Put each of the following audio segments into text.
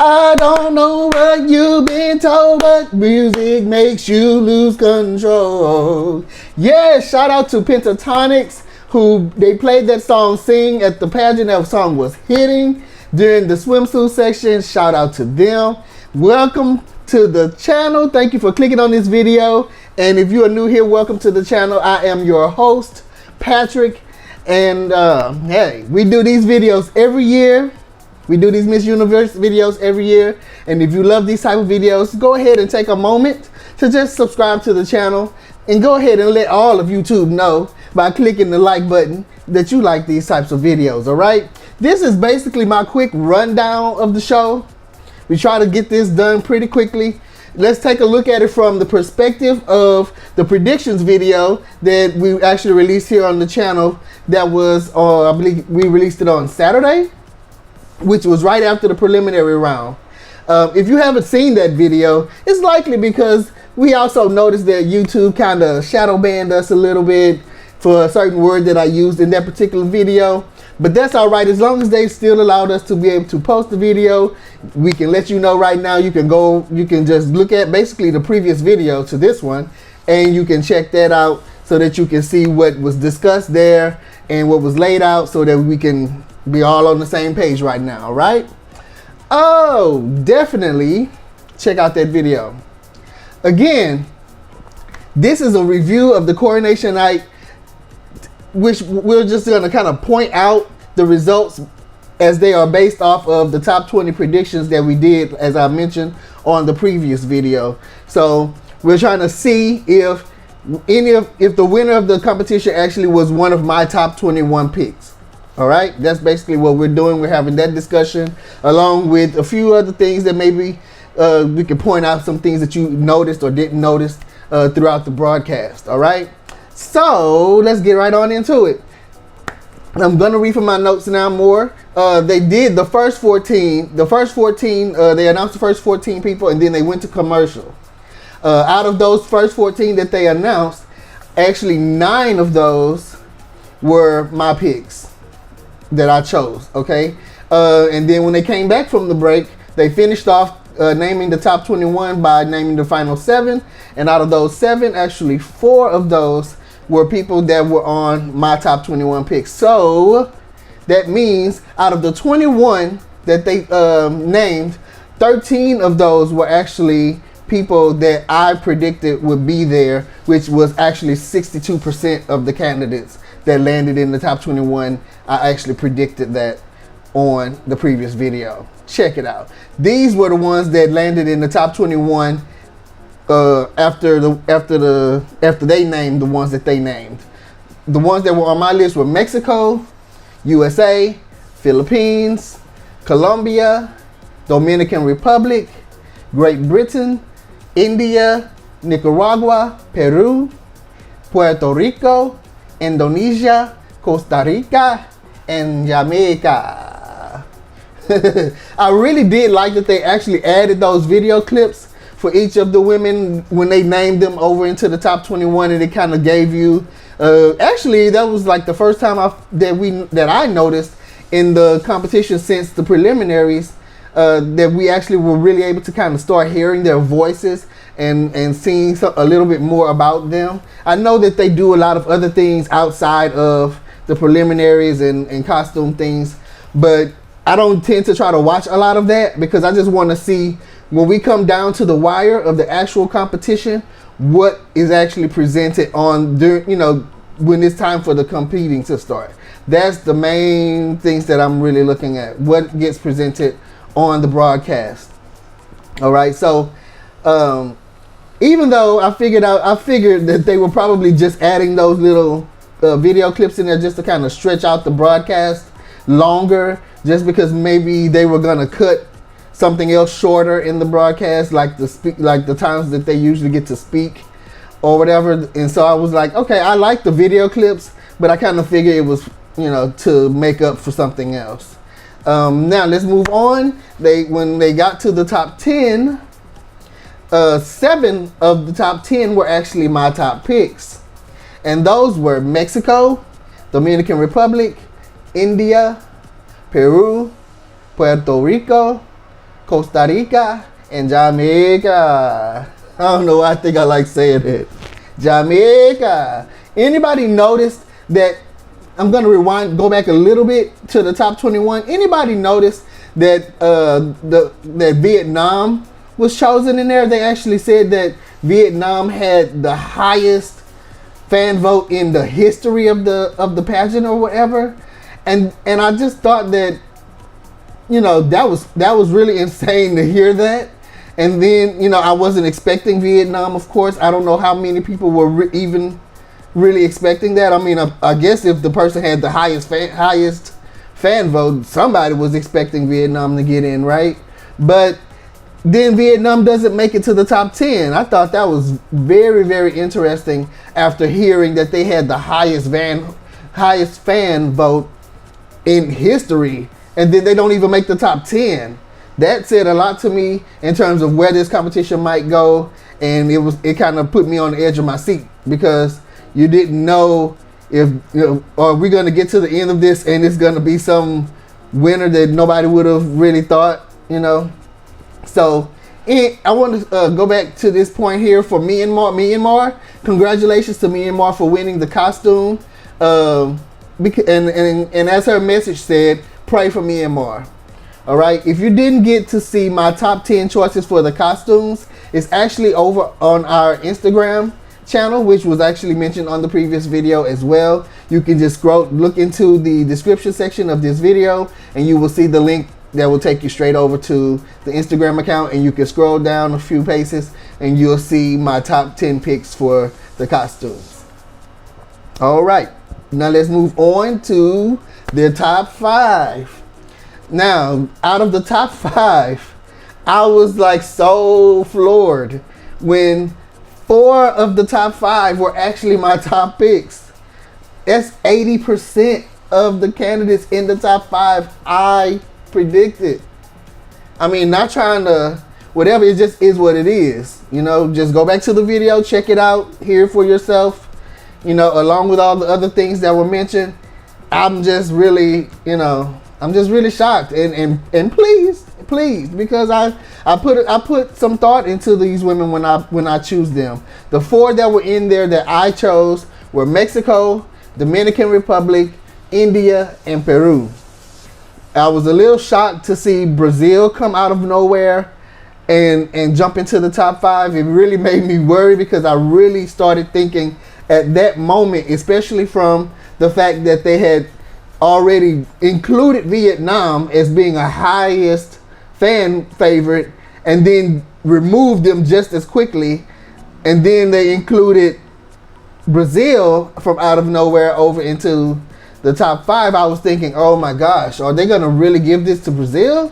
I don't know what you've been told, but music makes you lose control. Yeah, shout out to Pentatonics, who they played that song Sing at the pageant. That song was hitting during the swimsuit section. Shout out to them. Welcome to the channel. Thank you for clicking on this video. And if you are new here, welcome to the channel. I am your host, Patrick. And hey, we do these videos every year. We do these Miss Universe videos every year. And if you love these type of videos, go ahead and take a moment to just subscribe to the channel. And go ahead and let all of YouTube know by clicking the like button that you like these types of videos, all right? This is basically my quick rundown of the show. We try to get this done pretty quickly. Let's take a look at it from the perspective of the predictions video that we actually released here on the channel. That was, I believe we released it on Saturday, which was right after the preliminary round. If you haven't seen that video, it's likely because we also noticed that YouTube kind of shadow banned us a little bit for a certain word that I used in that particular video. But that's all right, as long as they still allowed us to be able to post the video. We can let you know right now. You can just look at basically the previous video to this one, and you can check that out so that you can see what was discussed there and what was laid out, so that we can be all on the same page right now, all right? Oh, definitely check out that video. Again, this is a review of the coronation night, which we're just going to kind of point out the results as they are based off of the top 20 predictions that we did, as I mentioned on the previous video. So we're trying to see if the winner of the competition actually was one of my top 21 picks. All right, that's basically what we're doing. We're having that discussion along with a few other things that maybe we can point out some things that you noticed or didn't notice throughout the broadcast. All right, so let's get right on into it. I'm gonna read from my notes now more. They did the first 14. They announced the first 14 people, and then they went to commercial. Out of those first 14 that they announced, actually 9 of those were my picks that I chose, okay? And then when they came back from the break, they finished off naming the top 21 by naming the final 7. And out of those 7, actually 4 of those were people that were on my top 21 picks. So that means out of the 21 that they named, 13 of those were actually people that I predicted would be there, which was actually 62% of the candidates that landed in the top 21. I actually predicted that on the previous video. Check it out. These were the ones that landed in the top 21 after they named the ones that they named. The ones that were on my list were Mexico, USA, Philippines, Colombia, Dominican Republic, Great Britain, India, Nicaragua, Peru, Puerto Rico, Indonesia, Costa Rica, and Jamaica. I really did like that they actually added those video clips for each of the women when they named them over into the top 21, and it kind of gave you actually that was like the first time that I noticed in the competition since the preliminaries that we actually were really able to kind of start hearing their voices and seeing a little bit more about them. I know that they do a lot of other things outside of the preliminaries and costume things, but I don't tend to try to watch a lot of that because I just want to see, when we come down to the wire of the actual competition, what is actually presented on when it's time for the competing to start. That's the main things that I'm really looking at, what gets presented on the broadcast. All right, so even though I figured that they were probably just adding those little video clips in there just to kind of stretch out the broadcast longer, just because maybe they were gonna cut something else shorter in the broadcast, like the times that they usually get to speak or whatever. And so I was like, okay, I like the video clips, but I kind of figured it was, to make up for something else. Now let's move on. When they got to the top 10, 7 of the top 10 were actually my top picks. And those were Mexico, Dominican Republic, India, Peru, Puerto Rico, Costa Rica, and Jamaica. I don't know. I think I like saying it. Jamaica. Anybody noticed that? I'm gonna go back a little bit to the top 21. Anybody noticed that that Vietnam was chosen in there? They actually said that Vietnam had the highest fan vote in the history of the pageant or whatever, and I just thought that, you know, that was really insane to hear that. And then, you know, I wasn't expecting Vietnam, of course. I don't know how many people were even really expecting that. I mean, I guess if the person had the highest fan vote, somebody was expecting Vietnam to get in, right? But then Vietnam doesn't make it to the top 10. I thought that was very, very interesting after hearing that they had the highest fan vote in history, and then they don't even make the top 10. That said a lot to me in terms of where this competition might go, and it kind of put me on the edge of my seat, because you didn't know if, you know, are we going to get to the end of this and it's going to be some winner that nobody would have really thought, you know. So I want to go back to this point here for Myanmar. Congratulations to Myanmar for winning the costume. And as her message said, pray for Myanmar. All right. If you didn't get to see my top 10 choices for the costumes, it's actually over on our Instagram channel, which was actually mentioned on the previous video as well. You can just look into the description section of this video, and you will see the link that will take you straight over to the Instagram account, and you can scroll down a few paces and you'll see my top 10 picks for the costumes. All right, now let's move on to the top 5. Now, out of the top 5, I was like so floored when 4 of the top 5 were actually my top picks. That's 80% of the candidates in the top 5 I predicted. I mean, not trying to whatever, it just is what it is. You know, just go back to the video, check it out, hear it for yourself. You know, along with all the other things that were mentioned. I'm just really, you know, I'm just really shocked and pleased, because I put some thought into these women when I choose them. The 4 that were in there that I chose were Mexico, Dominican Republic, India, and Peru. I was a little shocked to see Brazil come out of nowhere and jump into the top 5. It really made me worry, because I really started thinking at that moment, especially from the fact that they had already included Vietnam as being a highest fan favorite, and then removed them just as quickly, and then they included Brazil from out of nowhere over into the top 5. I was thinking, oh my gosh, are they gonna really give this to Brazil?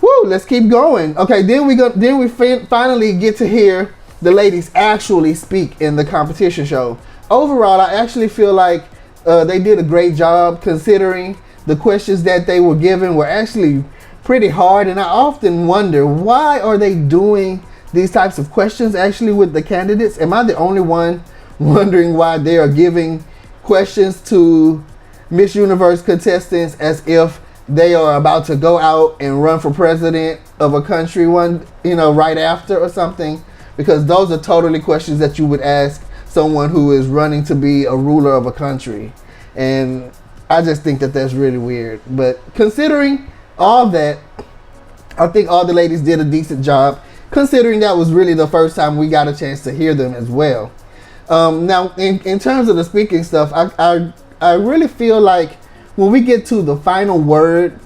Woo, let's keep going. Okay, then we finally get to hear the ladies actually speak in the competition show. Overall, I actually feel like they did a great job, considering the questions that they were given were actually pretty hard. And I often wonder, why are they doing these types of questions actually with the candidates? Am I the only one wondering why they are giving questions to Miss Universe contestants as if they are about to go out and run for president of a country right after or something? Because those are totally questions that you would ask someone who is running to be a ruler of a country. And I just think that that's really weird. But considering all that, I think all the ladies did a decent job, considering that was really the first time we got a chance to hear them as well. Now, in terms of the speaking stuff, I really feel like when we get to the final word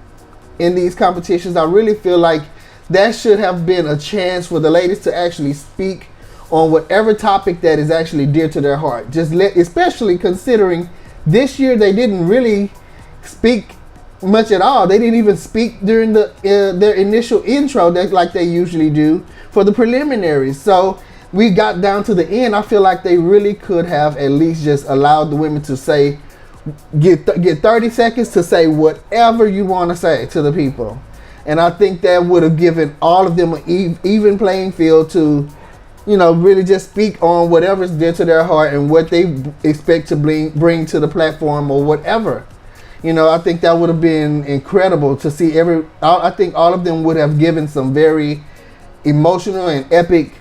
in these competitions, I really feel like that should have been a chance for the ladies to actually speak on whatever topic that is actually dear to their heart. Especially considering this year they didn't really speak much at all. They didn't even speak during their initial intro like they usually do for the preliminaries. So we got down to the end. I feel like they really could have at least just allowed the women to say, get 30 seconds to say whatever you want to say to the people. And I think that would have given all of them an even playing field to, really just speak on whatever's dear to their heart and what they expect to bring to the platform or whatever. You know, I think that would have been incredible to see I think all of them would have given some very emotional and epic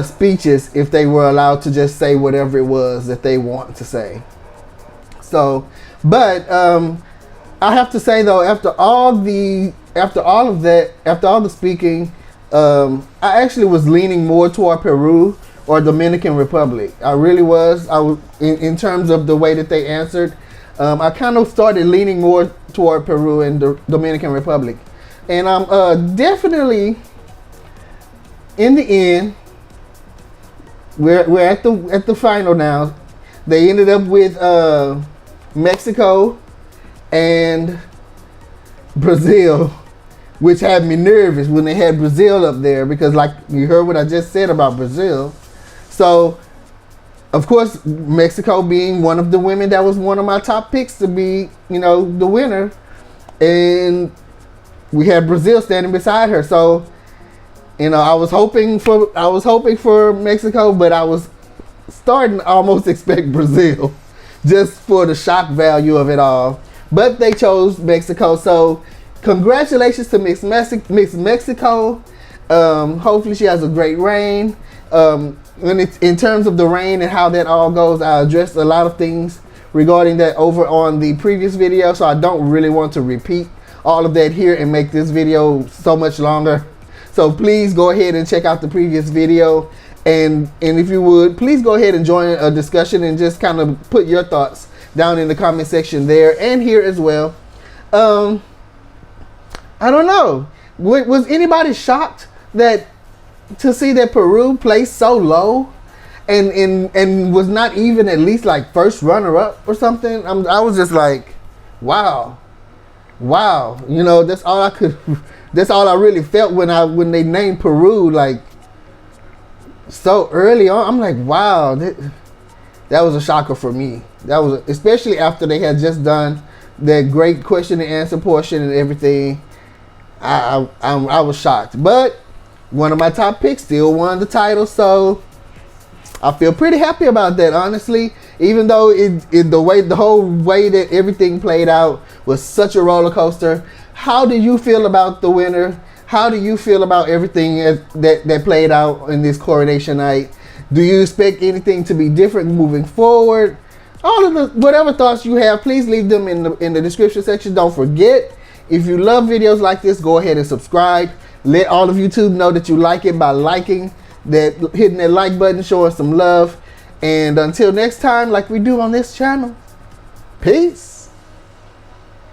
speeches if they were allowed to just say whatever it was that they want to say. So, but I have to say though, after all the speaking, I actually was leaning more toward Peru or Dominican Republic. I really was. I was in terms of the way that they answered. I kind of started leaning more toward Peru and the Dominican Republic, and I'm definitely in the end. We're at the final now. They ended up with Mexico and Brazil, which had me nervous when they had Brazil up there, because like you heard what I just said about Brazil. So, of course, Mexico being one of the women that was one of my top picks to be, you know, the winner, and we had Brazil standing beside her. So, you know, I was hoping for Mexico, but I was starting to almost expect Brazil just for the shock value of it all. But they chose Mexico, so congratulations to Miss Mexico. Hopefully she has a great reign. In terms of the reign and how that all goes, I addressed a lot of things regarding that over on the previous video, so I don't really want to repeat all of that here and make this video so much longer. So please go ahead and check out the previous video, and if you would, please go ahead and join a discussion and just kind of put your thoughts down in the comment section there and here as well. I don't know. Was anybody shocked to see that Peru placed so low and was not even at least like first runner up or something? I was just like, wow. You know, that's all I really felt when they named Peru like so early on. I'm like, wow, that was a shocker for me. That was, especially after they had just done that great question and answer portion and everything. I was shocked, but one of my top picks still won the title, so I feel pretty happy about that, honestly. Even though the whole way that everything played out was such a roller coaster. How do you feel about the winner? How do you feel about everything that played out in this coronation night? Do you expect anything to be different moving forward? All of the whatever thoughts you have, please leave them in the description section. Don't forget, if you love videos like this, go ahead and subscribe. Let all of YouTube know that you like it by hitting that like button, showing some love. And until next time, like we do on this channel, peace.